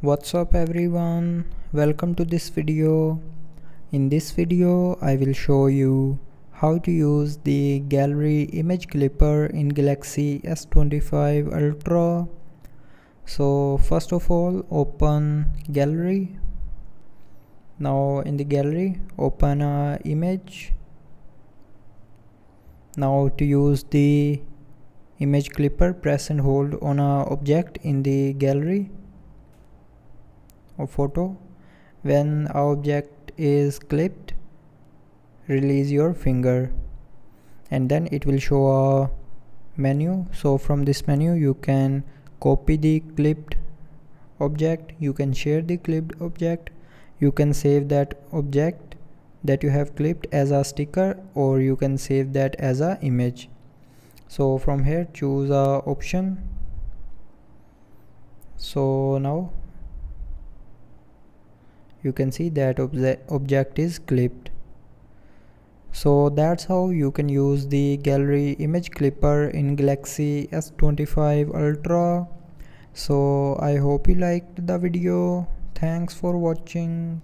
What's up everyone, welcome to this video. In this video I will show you how to use the gallery image clipper in Galaxy S25 Ultra. So first of all, open gallery. Now in the gallery open a image. Now to use the image clipper, press and hold on a object in the gallery or photo. When our object is clipped, release your finger and then it will show a menu. So from this menu you can copy the clipped object, you can share the clipped object, you can save that object that you have clipped as a sticker, or you can save that as a image. So from here choose a option. So now you can see that object is clipped. So that's how you can use the gallery image clipper in Galaxy S25 Ultra. So I hope you liked the video. Thanks for watching.